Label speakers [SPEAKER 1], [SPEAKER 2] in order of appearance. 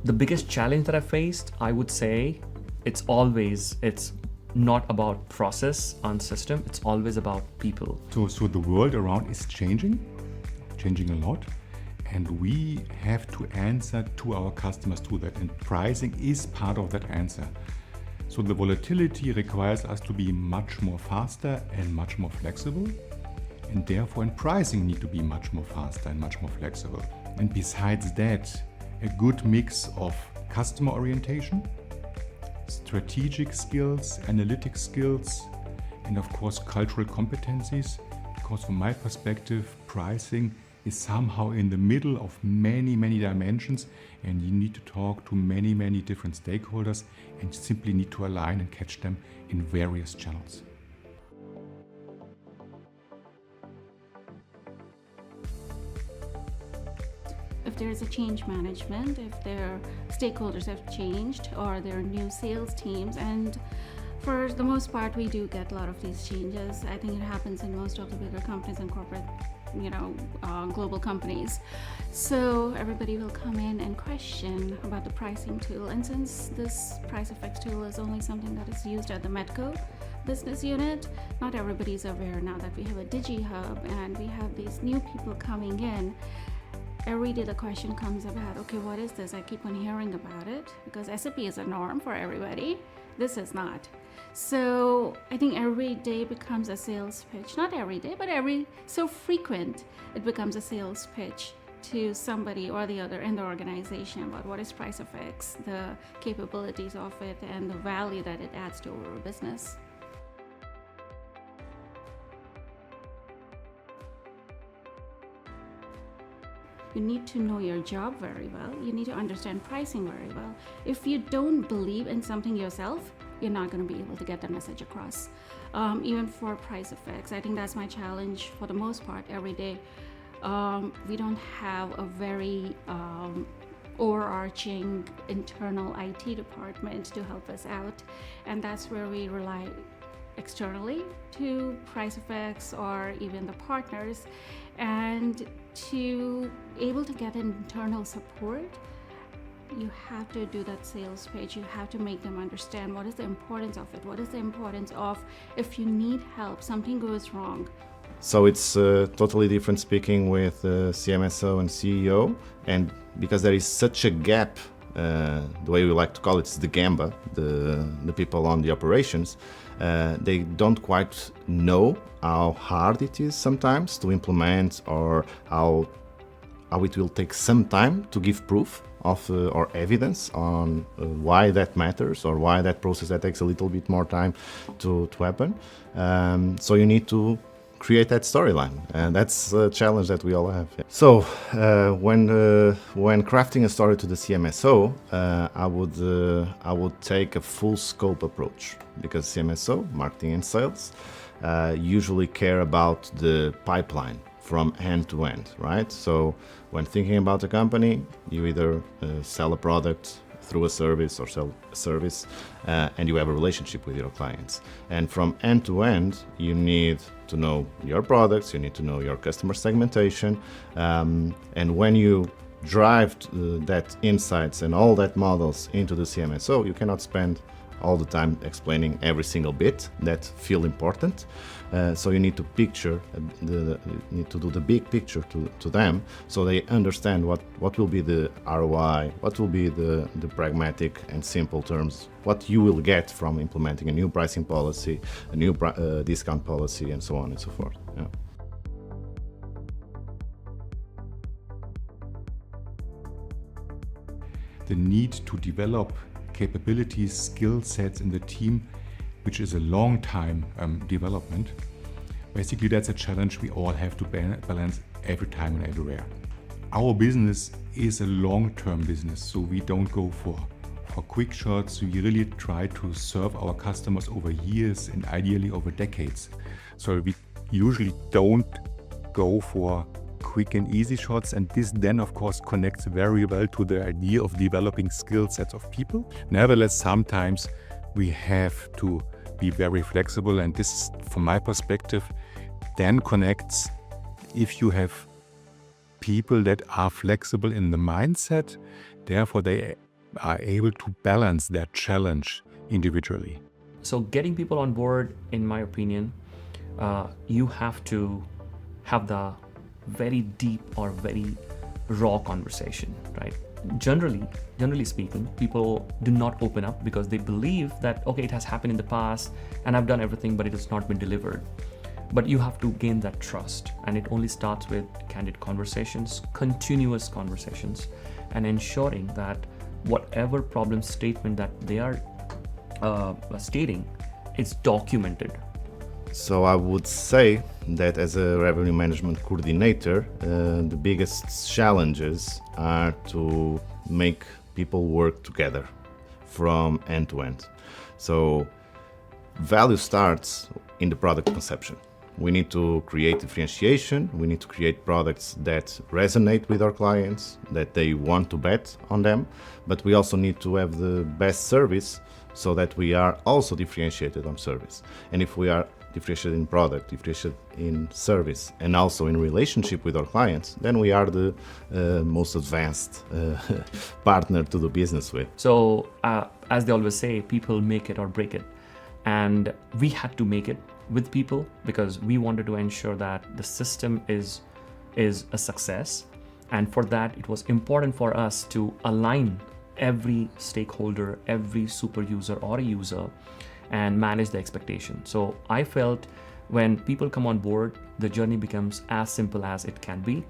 [SPEAKER 1] The biggest challenge that I faced, I would say, it's not about process and system, it's always about people.
[SPEAKER 2] So the world around is changing a lot, and we have to answer to our customers to that, and pricing is part of that answer. So the volatility requires us to be much more faster and much more flexible, and therefore pricing need to be much more faster and much more flexible. And besides that, a good mix of customer orientation, strategic skills, analytic skills, and of course cultural competencies, because from my perspective, pricing is somehow in the middle of many dimensions, and you need to talk to many different stakeholders and simply need to align and catch them in various channels.
[SPEAKER 3] If there's a change management, if their stakeholders have changed or there are new sales teams, and for the most part we do get a lot of these changes. I think it happens in most of the bigger companies and corporate, global companies. So everybody will come in and question about the pricing tool, and since this Pricefx tool is only something that is used at the Medco business unit, not everybody's aware now that we have a DigiHub and we have these new people coming in. Every day the question comes about, okay, what is this? I keep on hearing about it because SAP is a norm for everybody. This is not. So I think every day becomes a sales pitch. Not every day, but so frequent it becomes a sales pitch to somebody or the other in the organization about what is Pricefx, the capabilities of it, and the value that it adds to our business. You need to know your job very well. You need to understand pricing very well. If you don't believe in something yourself, you're not going to be able to get the message across. Even for Pricefx, I think that's my challenge for the most part every day. We don't have a very overarching internal IT department to help us out, and that's where we rely externally to Pricefx or even the partners, and to able to get internal support, you have to do that sales pitch. You have to make them understand what is the importance of it, what is the importance of if you need help, something goes wrong.
[SPEAKER 4] So it's totally different speaking with CMSO and CEO, and because there is such a gap, the way we like to call it is the Gamba, the people on the operations, they don't quite know how hard it is sometimes to implement, or how it will take some time to give proof of or evidence on why that matters, or why that process that takes a little bit more time to happen. So you need to create that storyline, and that's a challenge that we all have. So when crafting a story to the CMSO, I would take a full scope approach, because CMSO, marketing and sales, usually care about the pipeline from end to end, right? So when thinking about a company, you either sell a product through a service or sell a service, and you have a relationship with your clients. And from end to end, you need to know your products, you need to know your customer segmentation, and when you drive that insights and all that models into the CMSO, you cannot spend all the time explaining every single bit that feel important. So you need to picture, need to do the big picture to them, so they understand what will be the ROI, what will be the pragmatic and simple terms, what you will get from implementing a new pricing policy, a new discount policy, and so on and so forth. Yeah.
[SPEAKER 2] The need to develop capabilities, skill sets in the team, which is a long time development. Basically, that's a challenge we all have to balance every time and everywhere. Our business is a long-term business, so we don't go for quick shots. We really try to serve our customers over years and ideally over decades. So we usually don't go for quick and easy shots, and this then of course connects very well to the idea of developing skill sets of people. Nevertheless, sometimes we have to be very flexible, and this, from my perspective, then connects if you have people that are flexible in the mindset, therefore they are able to balance that challenge individually?
[SPEAKER 1] So getting people on board, in my opinion, you have to have the very deep or very raw conversation, right? Generally speaking, people do not open up because they believe that, okay, it has happened in the past and I've done everything, but it has not been delivered. But you have to gain that trust, and it only starts with candid conversations, continuous conversations, and ensuring that whatever problem statement that they are stating, it's documented.
[SPEAKER 4] So I would say that as a revenue management coordinator, the biggest challenges are to make people work together from end to end. So value starts in the product conception. We need to create differentiation. We need to create products that resonate with our clients, that they want to bet on them. But we also need to have the best service so that we are also differentiated on service. And if we are differentiated in product, differentiated in service, and also in relationship with our clients, then we are the most advanced partner to do business with.
[SPEAKER 1] So as they always say, people make it or break it. And we had to make it with people because we wanted to ensure that the system is a success. And for that, it was important for us to align every stakeholder, every super user or a user, and manage the expectation. So I felt when people come on board, the journey becomes as simple as it can be.